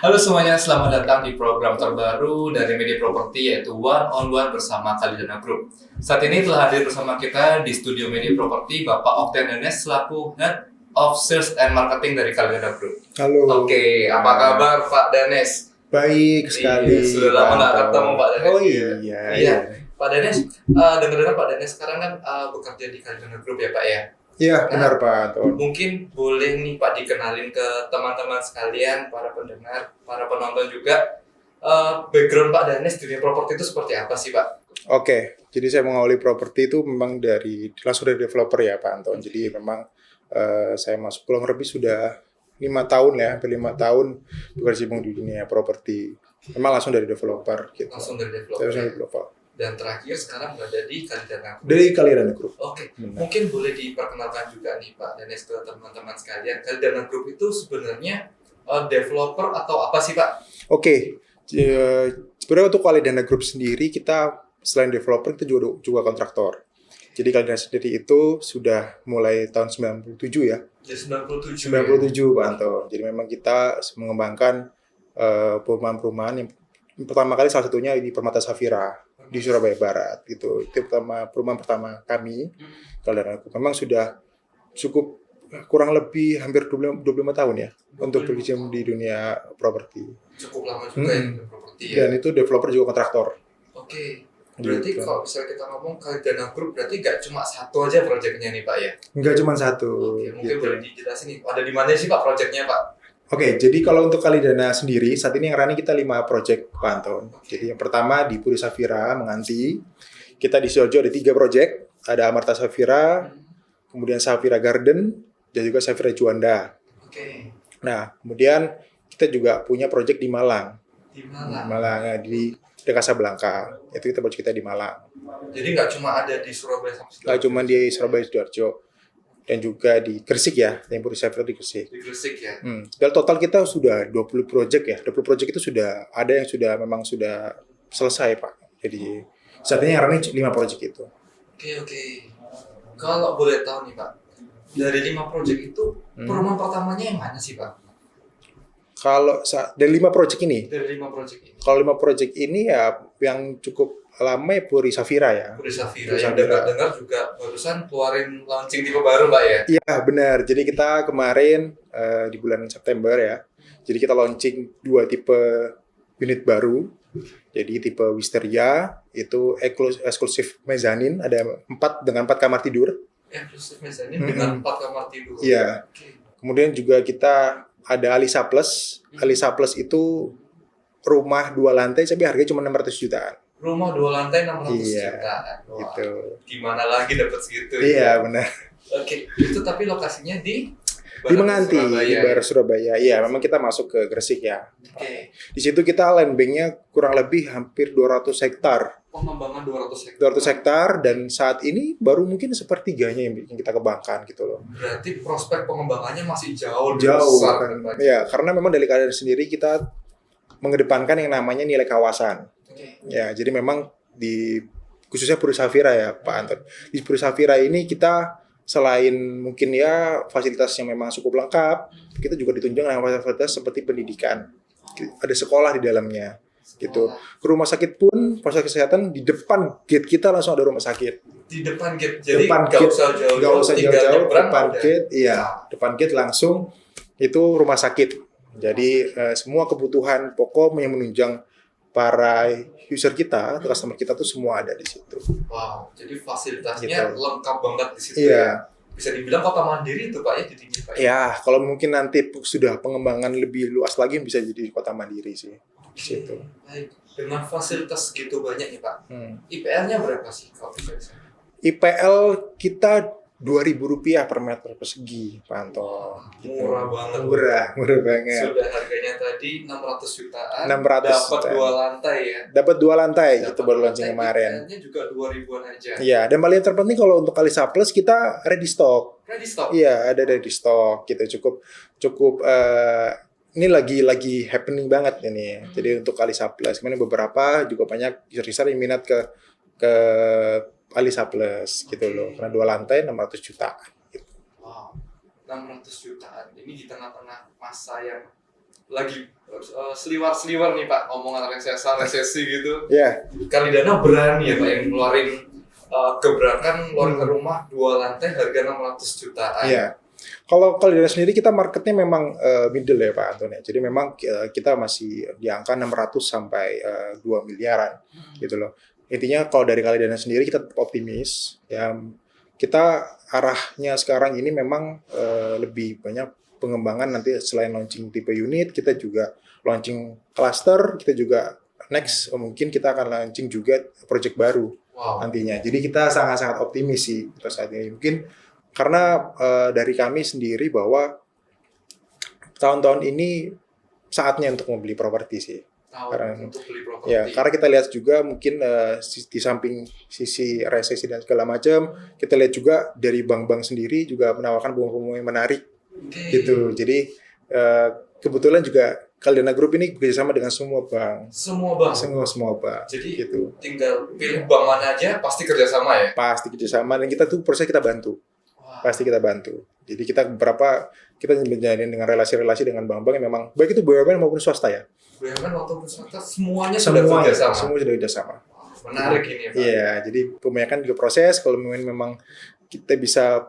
Halo semuanya, selamat datang di program terbaru dari Media Property yaitu One on One bersama Kalidana Group. Saat ini telah hadir bersama kita di studio Media Property Bapak Oktavian Danes selaku Head of Sales and Marketing dari Kalidana Group. Halo. Oke, apa kabar Pak Danes? Baik sekali. Iya, sudah lama nggak ketemu Pak Danes. Oh iya. iya. Pak Danes, dengar-dengar Pak Danes sekarang kan bekerja di Kalidana Group ya Pak ya? Iya, benar Pak Anton. Mungkin boleh nih Pak dikenalin ke teman-teman sekalian, para pendengar, para penonton juga, background Pak Danes di dunia properti itu seperti apa sih Pak? Oke, jadi saya mengawali properti itu memang langsung dari developer ya Pak Anton. Jadi memang saya masuk kurang lebih sudah 5 tahun ya, hampir 5 tahun berkecimpung di dunia properti. Memang langsung dari developer gitu. Langsung dari Saya langsung dari developer. developer. Dan terakhir sekarang berada di Kalidana Group. Dari Kalidana Group. Oke, Benar. mungkin boleh diperkenalkan juga nih Pak Danes ke teman-teman sekalian. Kalidana Group itu sebenarnya developer atau apa sih Pak? Oke, sebenarnya untuk Kalidana Group sendiri kita selain developer kita juga kontraktor. Jadi Kalidana sendiri itu sudah mulai tahun 97 ya. Jadi 97. 97 Pak Anto. Jadi memang kita mengembangkan perumahan-perumahan yang pertama kali salah satunya di Permata Safira di Surabaya Barat gitu. Itu perumahan pertama kami. Kalidana Group memang sudah cukup kurang lebih hampir 25 tahun ya untuk berkecimpung di dunia properti. Cukup lama juga ya di properti ya. Dan itu developer juga kontraktor. Oke. Berarti Gitu. kalau misalnya kita ngomong Kalidana Group berarti nggak cuma satu aja proyeknya nih Pak ya? Enggak cuma satu. Oke, mungkin gitu. boleh dijelasin nih, ada di mana sih Pak proyeknya Pak? Oke, jadi kalau untuk Kalidana sendiri, saat ini yang running kita 5 project, Pak Anton. Jadi yang pertama di Puri Safira, Menganti. Kita di Sidoarjo ada 3 project. Ada Amarta Safira, kemudian Safira Garden, dan juga Safira Juanda. Oke, Nah, kemudian kita juga punya project di Malang. di Di mana? Malang, di Casablanca. Itu kita project kita di Malang. Jadi nggak cuma ada di Surabaya sama Nggak cuma di Surabaya, Sidoarjo. Dan juga di Gresik ya, yang Puri Safira di Gresik. di Gresik ya. Dan total kita sudah 20 project ya. 20 project itu sudah ada yang memang sudah selesai, Pak. Jadi saat ini yang running 5 project itu. Oke. Kalau boleh tahu nih Pak, dari 5 proyek itu perumahan pertamanya yang mana sih Pak? Kalau dari 5 project ini, Dari 5 proyek ini. kalau 5 project ini ya yang cukup lama ya Puri Safira ya. Puri Safira Puri yang Safira. dengar juga barusan keluarin launching tipe baru Pak ya? Iya, benar. Jadi kita kemarin di bulan September ya. Jadi kita launching 2 tipe unit baru. Jadi tipe Wisteria itu eksklusif mezanin, ada 4 dengan 4 kamar tidur. Eksklusif mezanin dengan 4 kamar tidur. Iya. Oke. Kemudian juga kita ada Alisa Plus. Alisa Plus itu rumah 2 lantai tapi harganya cuma 600 jutaan. Rumah 2 lantai 600 Iya, jutaan. Wah, Gitu. gimana lagi dapat segitu? Iya, benar. Oke, itu tapi lokasinya di Di Menganti, Surabaya, di ya? Barat Surabaya. Iya, memang kita masuk ke Gresik ya. Oke, Di situ kita land bank-nya kurang lebih hampir 200 hektar. pengembangan 200 hektar. 200 hektar dan saat ini baru mungkin sepertiganya yang kita kembangkan gitu loh. Berarti prospek pengembangannya masih jauh lebih Jauh besar kan. Pak? Ya, karena memang dari keadaan sendiri kita mengedepankan yang namanya nilai kawasan. Oke. Ya, jadi memang khususnya Puri Safira ya Pak Anton. Di Puri Safira ini kita selain mungkin ya fasilitas yang memang cukup lengkap, kita juga ditunjang dengan fasilitas seperti pendidikan. Ada sekolah di dalamnya gitu. Ke rumah sakit pun fasilitas kesehatan di depan gate kita langsung ada rumah sakit. Di depan gate. Jadi Depan nggak gate, usah nggak jauh-jauh, usah tinggal jauh-jauh, nyebrang depan udah. gate, iya, depan gate langsung itu rumah sakit. Jadi semua kebutuhan pokok yang menunjang para user kita, atau customer kita tuh semua ada di situ. Wow, jadi fasilitasnya Gitu. lengkap banget di situ Iya. ya. Bisa dibilang kota mandiri itu Pak ya di sini Pak. Ya, kalau mungkin nanti sudah pengembangan lebih luas lagi bisa jadi kota mandiri sih. Di situ. Baik. Dengan fasilitas segitu banyak nih Pak. Hmm. IPL-nya berapa sih kalau bisa disebut? IPL kita Rp2.000 per meter persegi, Pak Anto. Gitu. Murah banget. Murah banget. Sudah harganya tadi 600 jutaan. 600 dapat jutaan. 2 lantai ya. Dapat 2 lantai, Dapat itu baru dua launching lantai, kemarin. IPL-nya juga 2.000-an aja. Iya, dan paling terpenting kalau untuk Alisa Plus kita ready stock. Ready stock. Iya, ada ready stock gitu. Cukup ini lagi happening banget ini. Jadi untuk Alisa Plus, kemudian beberapa juga banyak user yang minat ke Alisa Plus gitu loh. Karena 2 lantai 600 jutaan. Gitu. Wow. 600 jutaan. Ini di tengah-tengah masa yang lagi seliwar-seliwar nih Pak, omongan resesi gitu. Ya, Kalidana berani ya Pak yang ngeluarin gebrakan ngeluarin rumah 2 lantai harga 600 jutaan. iya. Kalau Kalidana sendiri kita marketnya memang middle ya Pak Anton ya. Jadi memang kita masih di angka 600 sampai 2 miliaran gitu loh. Intinya kalau dari Kalidana sendiri kita tetap optimis ya. Kita arahnya sekarang ini memang lebih banyak pengembangan nanti selain launching tipe unit, kita juga launching cluster, kita juga next mungkin kita akan launching juga project baru nantinya. Jadi kita sangat-sangat optimis sih untuk saat ini. Mungkin karena dari kami sendiri bahwa tahun-tahun ini saatnya untuk membeli properti sih. Untuk beli properti. Ya, karena kita lihat juga mungkin di samping sisi resesi dan segala macam, kita lihat juga dari bank-bank sendiri juga menawarkan bunga-bunga yang menarik, gitu. Jadi kebetulan juga Kalidana Group ini bekerjasama dengan semua bank. Semua bank. Semua bank. Jadi gitu. tinggal pilih bank mana aja, pasti kerjasama ya. Pasti kerjasama dan kita tuh proses kita bantu. Pasti kita bantu. Jadi kita menjalin dengan relasi-relasi dengan bank-bank yang memang baik itu BUMN maupun swasta ya. BUMN maupun swasta semuanya sudah kerjasama. Semua sudah kerjasama. Menarik ini ya Pak. Iya, jadi kebanyakan juga proses kalau memang kita bisa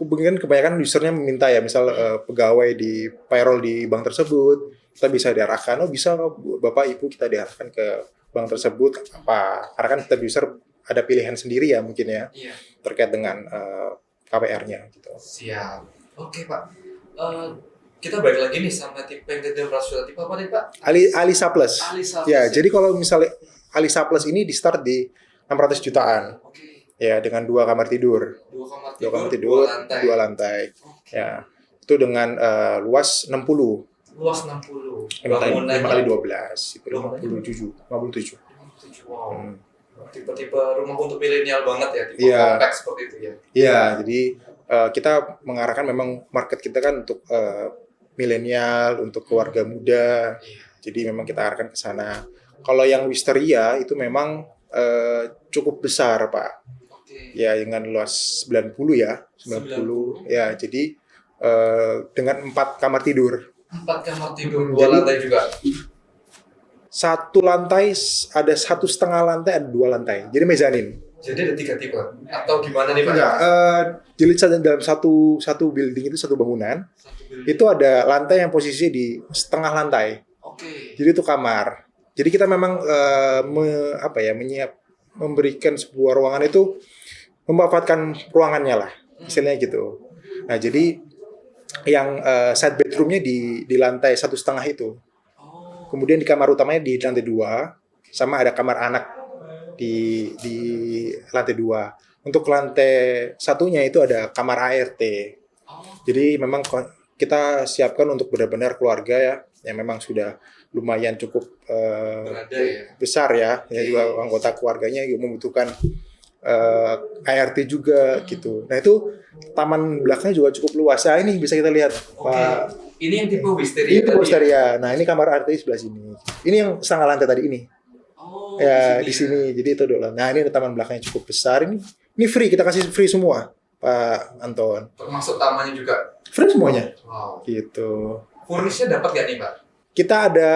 kebanyakan usernya meminta ya, misal pegawai di payroll di bank tersebut, kita bisa diarahkan, bisa Bapak Ibu kita diarahkan ke bank tersebut apa? Karena kan setiap user ada pilihan sendiri ya mungkin ya. Iya. Terkait dengan KPR-nya gitu. Siap. Oke Pak. Kita balik lagi nih sama tipe yang gede rasional tipe apa nih Pak? Alisa Plus. Alisa Plus. Ya, jadi kalau misalnya Alisa Plus ini di start di 600 jutaan. Oke. Ya, dengan 2 kamar tidur. 2 kamar tidur, 2 lantai. Okay. Ya. Itu dengan luas 60. Luas 60. 5 kali 12 itu 57. Wow. Tipe-tipe rumah untuk milenial banget ya, tipe Iya. kompleks seperti itu ya. Iya, jadi kita mengarahkan memang market kita kan untuk milenial, untuk keluarga muda. Iya. Jadi memang kita arahkan ke sana. Kalau yang Wisteria itu memang cukup besar, Pak. Oke. Ya, dengan luas 90 ya, 90. Ya, jadi dengan 4 kamar tidur. 4 kamar tidur, 2 Jadi- lantai juga. 1 lantai ada 1,5 lantai, ada 2 lantai. Jadi mezanin. Jadi ada 3 tipe. Atau gimana nih Pak? Enggak, jadi dalam satu building itu satu bangunan. Satu bilik. Itu ada lantai yang posisi di setengah lantai. Oke. Jadi itu kamar. Jadi kita memang memberikan sebuah ruangan itu memanfaatkan ruangannya lah, istilahnya gitu. Nah jadi yang side bedroomnya di lantai 1,5 itu. Oh. Kemudian di kamar utamanya di lantai 2, sama ada kamar anak di lantai 2. Untuk lantai satunya itu ada kamar ART. Oh. Jadi memang kita siapkan untuk benar-benar keluarga ya, yang memang sudah lumayan cukup Berada ya. besar ya. Ya juga anggota keluarganya juga membutuhkan ART juga gitu. Nah itu taman belakangnya juga cukup luas. Nah ini bisa kita lihat Oke. Pak. Ini yang tipe Wisteria. Ini tadi. Wisteria. Nah ini kamar ART sebelah sini. Ini yang setengah lantai tadi ini. Oh. Ya di sini. Jadi itu adalah. Nah ini ada taman belakangnya cukup besar. Ini free, kita kasih free semua Pak Anton. Termasuk tamannya juga. Free semuanya. Wow. Gitu. Furnishnya dapat gak nih Pak? Kita ada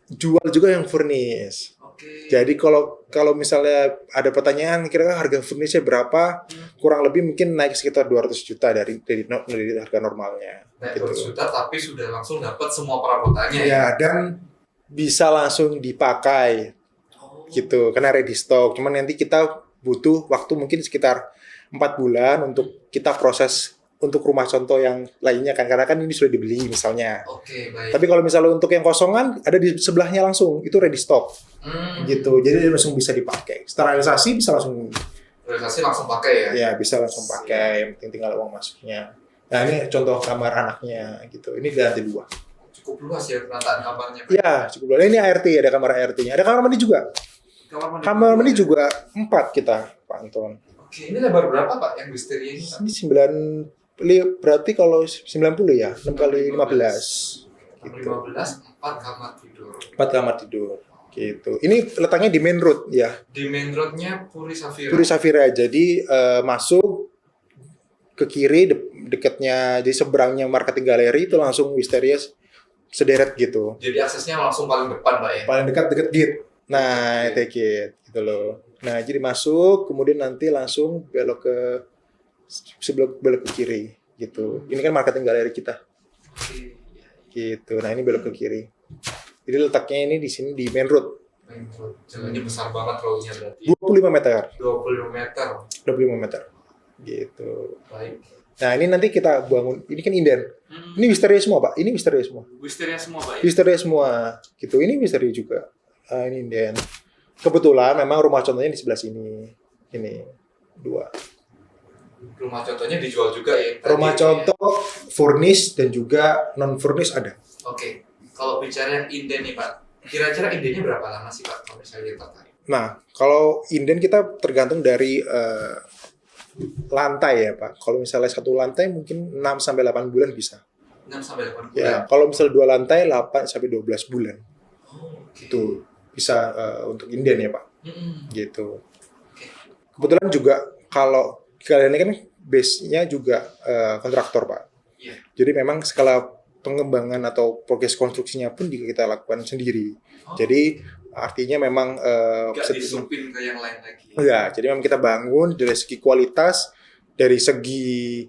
jual juga yang furnish. Oke. Jadi kalau misalnya ada pertanyaan kira-kira harga furnishnya berapa, kurang lebih mungkin naik sekitar 200 juta dari harga normalnya. Nah, Gitu. 200 juta tapi sudah langsung dapat semua perabotannya Ya, dan bisa langsung dipakai Oh. gitu, karena ready stock. Cuman nanti kita butuh waktu mungkin sekitar 4 bulan untuk kita proses untuk rumah contoh yang lainnya kan, karena kan ini sudah dibeli misalnya. Oke, baik. Tapi kalau misalnya untuk yang kosongan ada di sebelahnya langsung, itu ready stock gitu. Jadi dia langsung bisa dipakai. Sterilisasi bisa langsung, Realisasi langsung pakai ya? ya bisa langsung pakai. Yang penting tinggal uang masuknya. Nah ini contoh kamar anaknya gitu. Ini di lantai 2. Cukup luas ya penataan kamarnya. Ya cukup luas. Ini ART, ada kamar ART-nya. Ada kamar mandi juga. Kamar mandi juga 4 kita, Pak Anton. Oke, ini lebar berapa Pak yang Wisteria ini? Pak? Ini berarti kalau 90 ya, 6 kali 15. 15, 4 kamar tidur. 4 kamar tidur. Gitu. Ini letaknya di main road ya. Di main roadnya Puri Safira. Puri Safira. Jadi masuk ke kiri dekatnya di seberangnya marketing galeri itu langsung Wisteria sederet gitu. Jadi aksesnya langsung paling depan, Pak ya. Paling deket gate. Nah, itu gate gitu loh. Nah, jadi masuk, kemudian nanti langsung belok ke belok ke kiri gitu. Ini kan marketing galeri kita. Oke. Gitu. Nah, ini belok ke kiri. Jadi letaknya ini di sini di main road. Jalannya besar banget roadnya berarti. 25 meter. 25 meter. 25 meter. Gitu. Baik. Nah, ini nanti kita bangun. Ini kan inden. Ini Wisteria semua, Pak. Ini Wisteria semua. Wisteria semua, Pak ya. Wisteria semua. Gitu. Ini Wisteria juga. Nah, ini inden. Kebetulan memang rumah contohnya di sebelah sini. Ini 2. Rumah contohnya dijual juga ya. Rumah contoh furnish dan juga non furnish ada. Oke. Kalau bicara yang inden nih, Pak. Kira-kira indennya berapa lama sih, Pak? Kalau misalnya tertarik. Nah, kalau inden kita tergantung dari lantai ya, Pak. Kalau misalnya satu lantai mungkin 6 sampai 8 bulan bisa. 6 sampai 8 bulan. Ya, kalau misalnya 2 lantai 8 sampai 12 bulan. Oh, oke. Itu bisa untuk inden ya, Pak. Mm-mm. Gitu. Oke. Kebetulan juga kalau kalian ini kan base-nya juga kontraktor, Pak. Iya. Jadi memang skala pengembangan atau progres konstruksinya pun juga kita lakukan sendiri. Oh. Jadi artinya memang Nggak disupin ke yang lain lagi. ya, jadi memang kita bangun dari segi kualitas, dari segi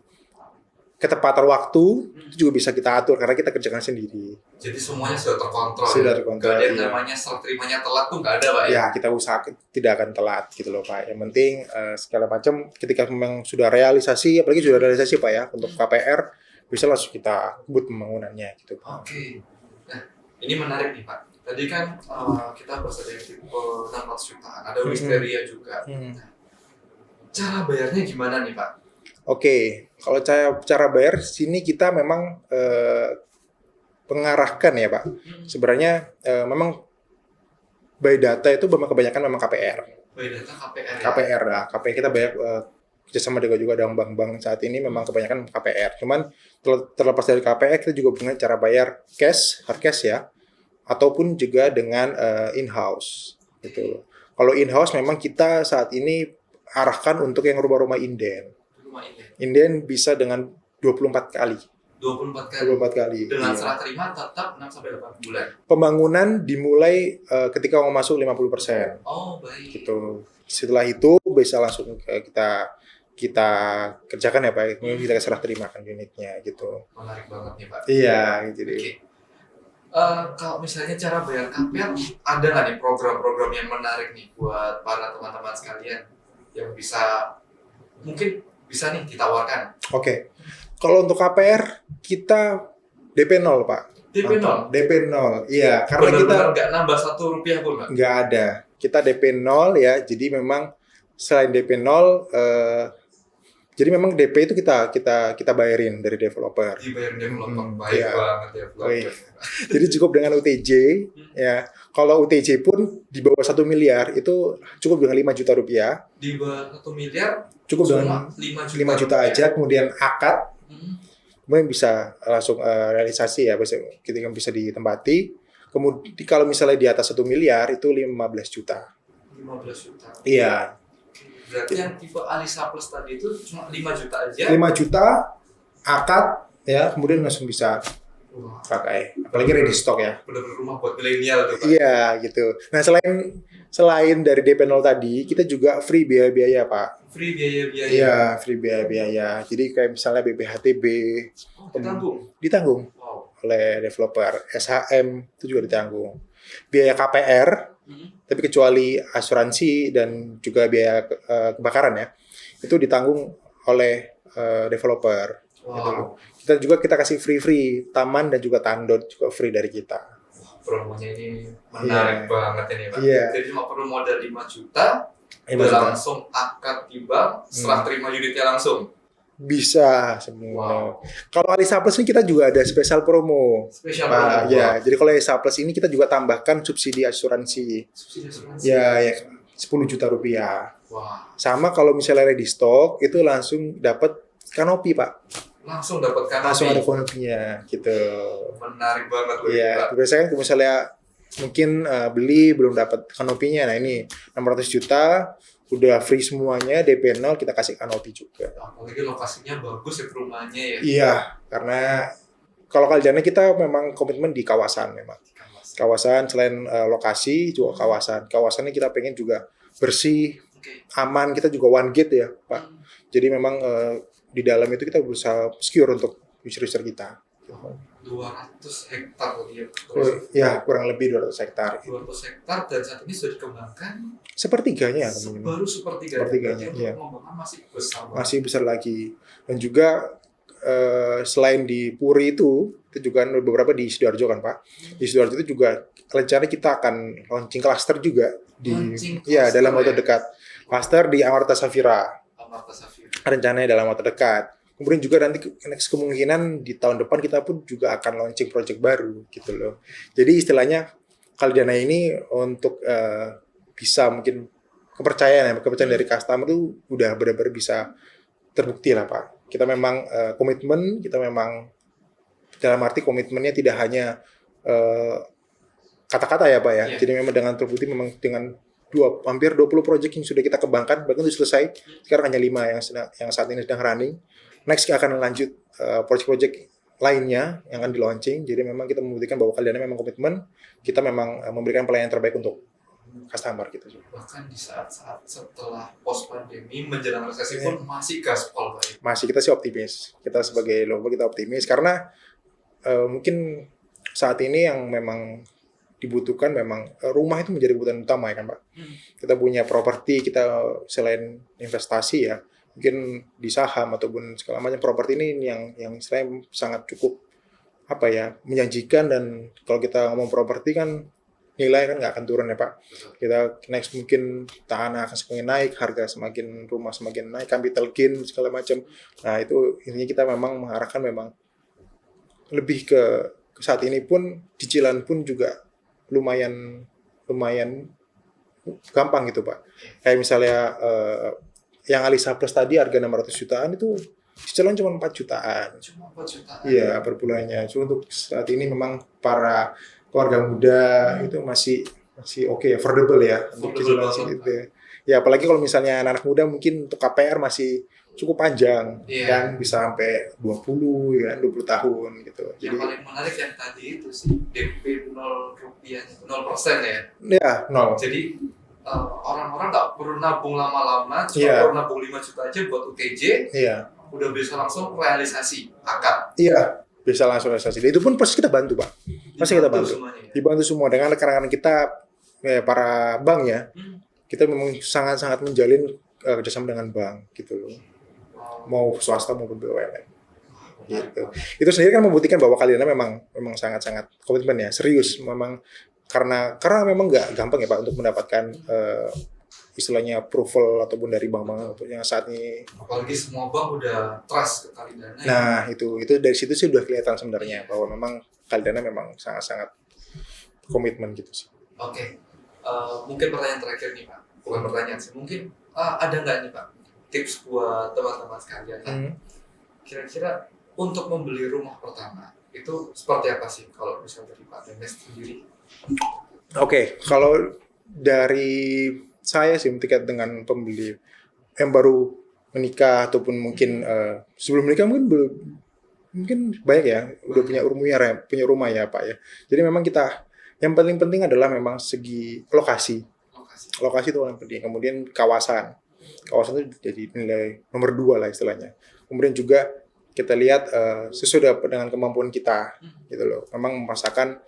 ketepatan waktu itu juga bisa kita atur karena kita kerjakan sendiri. Jadi semuanya sudah terkontrol. Sudah ya? terkontrol, Nggak ada yang iya. namanya serah terimanya telat tuh nggak ada, Pak ya. Ya, kita usahakan tidak akan telat gitu loh, Pak. Yang penting segala macam ketika memang sudah realisasi, apalagi sudah realisasi, Pak ya, untuk KPR bisa langsung kita buat pembangunannya gitu, Pak. Oke. Nah, ini menarik nih, Pak. Tadi kan kita bahas ada yang tipe 600 jutaan, ada Wisteria juga. Nah, cara bayarnya gimana nih, Pak? Oke, kalau cara bayar sini kita memang mengarahkan ya, Pak. Sebenarnya memang by data itu memang kebanyakan memang KPR. By data KPR. Ya? KPR lah, KPR kita banyak kerjasama juga dengan bank-bank saat ini memang kebanyakan KPR. Cuman terlepas dari KPR kita juga punya cara bayar cash, hard cash ya, ataupun juga dengan in-house gitu. Kalau in-house memang kita saat ini arahkan untuk yang rumah-rumah inden. Inden bisa dengan 24 kali. 24 kali. 24 kali. Dengan iya. serah terima tetap 6 sampai 8 bulan. Pembangunan dimulai ketika mau masuk 50%. Oh, baik. Gitu. Setelah itu bisa langsung kita kerjakan ya, Pak. Kemudian kita serah terimakan unitnya gitu. Menarik banget nih, Pak. Iya, jadi. Oke. Kalau misalnya cara bayar KPR, ada nggak nih program-program yang menarik nih buat para teman-teman sekalian yang bisa mungkin bisa nih ditawarkan? Oke. Kalau untuk KPR kita DP 0, Pak. DP 0? DP 0, iya. Karena kita benar-benar nggak nambah Rp1 pun, Pak? nggak ada. Kita DP 0 ya, jadi memang selain DP 0, jadi memang DP itu kita bayarin dari developer. Dibayarin developer, baik iya. banget developer. Baik. Jadi cukup dengan UTJ, ya. Kalau UTJ pun di bawah 1 miliar itu cukup dengan 5 juta rupiah. Di bawah 1 miliar Cukup cuma dengan 5 5 juta aja, kemudian akad, Hmm. kemudian bisa langsung realisasi ya, ketika bisa ditempati. Kemudian kalau misalnya di atas 1 miliar itu 15 juta. 15 juta. Iya. Berarti yang tipe Alisa Plus tadi itu cuma 5 juta aja. 5 juta akad ya, kemudian langsung bisa Wah, pakai. Apalagi ready stock ya. bener-bener rumah buat milenial tuh, Pak. Iya, gitu. Nah, selain dari DP 0 tadi, kita juga free biaya-biaya, Pak. Free biaya-biaya. Iya, free biaya-biaya. Jadi kayak misalnya BPHTB Oh, ditanggung. ditanggung Wow. oleh developer, SHM itu juga ditanggung. Biaya KPR, tapi kecuali asuransi dan juga biaya kebakaran ya, itu ditanggung oleh developer. Gitu. Wow. Kita kasih free taman dan juga tandon juga free dari kita. Promonya ini menarik banget ini, Pak. Iya. Jadi cuma perlu modal 5 juta, Lima udah juta. langsung akad di bank, serah terima unitnya langsung. Bisa semua. Wow. Kalau Alisa Plus ini kita juga ada spesial promo. Spesial Pak, promo. ya. Jadi kalau Alisa Plus ini kita juga tambahkan subsidi asuransi. Subsidi asuransi. Ya 10 juta rupiah. Wah, Sama kalau misalnya ready stock itu langsung dapat kanopi, Pak. langsung dapat kanopi. Langsung ada kanopinya gitu. Menarik banget loh, Iya, Pak. biasanya kan kalau misalnya mungkin beli belum dapat kanopinya. Nah, ini 600 juta udah free semuanya, DP 0 kita kasih kanopi juga. Apalagi lokasinya bagus ya perumahannya ya. Iya, karena kalau Kalidana kita memang komitmen di kawasan memang. Kawasan selain lokasi juga kawasan. Kawasannya kita pengen juga bersih, aman. Kita juga one gate ya, Pak. Jadi memang di dalam itu kita berusaha secure untuk user-user kita. 200 hektar tadi ya. Ya, kurang lebih 200 hektar. 200 hektar dan saat ini sudah dikembangkan Sepertiganya. baru sepertiganya. Sepertiganya, iya. Pengembangan masih besar banget. Masih besar lagi. Dan juga selain di Puri itu juga beberapa di Sidoarjo kan Pak. Di Sidoarjo itu juga rencana kita akan launching cluster juga dalam waktu dekat. Cluster di Amarta Safira. Rencananya dalam waktu dekat. Kemudian juga nanti next kemungkinan di tahun depan kita pun juga akan launching project baru gitu loh. Jadi istilahnya Kalidana ini untuk bisa mungkin kepercayaan dari customer itu udah benar-benar bisa terbukti lah Pak. Kita memang komitmen, kita memang dalam arti komitmennya tidak hanya kata-kata ya Pak ya. Yeah. Jadi memang dengan terbukti memang dengan hampir 20 project yang sudah kita kembangkan, bahkan sudah selesai. Sekarang hanya 5 yang saat ini sedang running. Next akan lanjut project-project lainnya yang akan di-launching. Jadi memang kita membuktikan bahwa Kalidana memang komitmen, kita memang memberikan pelayanan terbaik untuk customer gitu. Bahkan di saat-saat setelah post pandemi menjelang resesi pun masih gaspol Pak. Masih, kita sih optimis. Kita sebagai Lombok kita optimis karena mungkin saat ini yang memang dibutuhkan memang rumah itu menjadi kebutuhan utama ya kan Pak. Kita punya properti, kita selain investasi ya, mungkin di saham ataupun segala macam properti ini yang istilahnya sangat cukup menjanjikan. Dan kalau kita ngomong properti kan nilai kan nggak akan turun ya Pak. Kita next mungkin tanah akan semakin naik, harga rumah semakin naik, capital gain segala macam. Nah itu intinya kita memang mengarahkan memang lebih ke saat ini pun cicilan pun juga lumayan gampang gitu Pak. Kayak misalnya yang Alisa Plus tadi harga 600 jutaan itu cicilan cuma 4 jutaan. Cuma 4 jutaan. Iya per bulannya. Cuma untuk saat ini memang para keluarga muda itu masih oke, affordable ya untuk cicilan segitu. Ya apalagi kalau misalnya anak muda mungkin untuk KPR masih cukup panjang kan bisa sampai 20 ya 20 tahun gitu. Yang jadi paling menarik yang tadi itu sih DP 0 rupiah 0% ya. Ya 0. Jadi orang-orang nggak perlu nabung lama-lama, cuma perlu nabung 5 juta aja buat UTJ. Udah bisa langsung realisasi akad. Iya. Bisa langsung realisasi. Itu pun pasti kita bantu Pak. Pasti kita bantu. Dibantu semua dengan rekan-rekan kita para bank ya. Kita memang sangat-sangat menjalin kerjasama dengan bank gitu loh. Mau swasta maupun BUMN. Gitu. Itu sendiri kan membuktikan bahwa Kalidana memang sangat-sangat komitmen ya, serius memang karena memang nggak gampang ya Pak untuk mendapatkan istilahnya approval ataupun dari bank-bank untuk yang saat ini. Apalagi semua bank udah trust ke Kalidana. Nah, itu dari situ sih udah kelihatan sebenarnya bahwa memang Kalidana memang sangat-sangat komitmen gitu sih. Oke. Mungkin pertanyaan terakhir nih Pak. Bukan pertanyaan sih. Mungkin ada nggak nih Pak tips buat teman-teman sekalian? Kira-kira untuk membeli rumah pertama itu seperti apa sih kalau misalnya dari Pak Denes sendiri? Oke, kalau dari saya sih terkait dengan pembeli yang baru menikah ataupun mungkin sebelum menikah mungkin banyak ya udah punya rumah ya Pak ya. Jadi memang kita yang paling penting adalah memang segi lokasi itu yang penting. Kemudian kawasan itu jadi nilai nomor 2 lah istilahnya. Kemudian juga kita lihat sesuai dengan kemampuan kita gitu loh. Memang memaksakan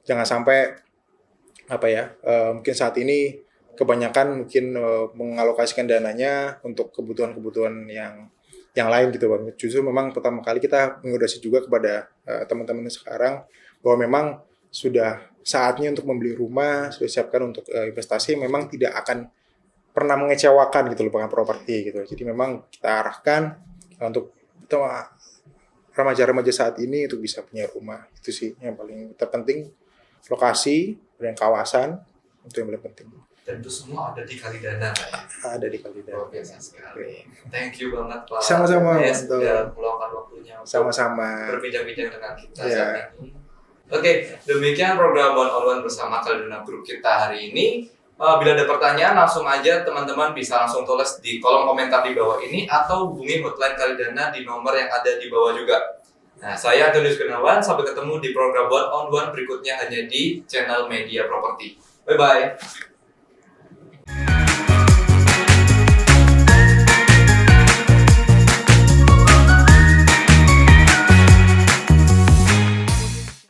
jangan sampai mungkin saat ini kebanyakan mungkin mengalokasikan dananya untuk kebutuhan yang lain gitu Pak. Justru memang pertama kali kita mengedukasi juga kepada teman-teman sekarang bahwa memang sudah saatnya untuk membeli rumah, sudah siapkan untuk investasi memang tidak akan pernah mengecewakan gitu loh dengan properti gitu. Jadi memang kita arahkan untuk remaja-remaja saat ini untuk bisa punya rumah. Itu sih yang paling terpenting, lokasi dan kawasan itu yang paling penting. Dan itu semua ada di Kalidana Pak ya? Ada di Kalidana. Luar biasa sekali. Thank you banget Pak. Sama-sama. Sudah meluangkan waktunya untuk sama-sama berbincang-bincang dengan kita saat ini. Oke, demikian program One on One bersama Kalidana Group kita hari ini. Bila ada pertanyaan, langsung aja teman-teman bisa langsung tulis di kolom komentar di bawah ini atau hubungi hotline Kalidana di nomor yang ada di bawah juga. Nah, saya Antonius Gunawan, sampai ketemu di program One on One berikutnya hanya di channel Media Properti. Bye-bye.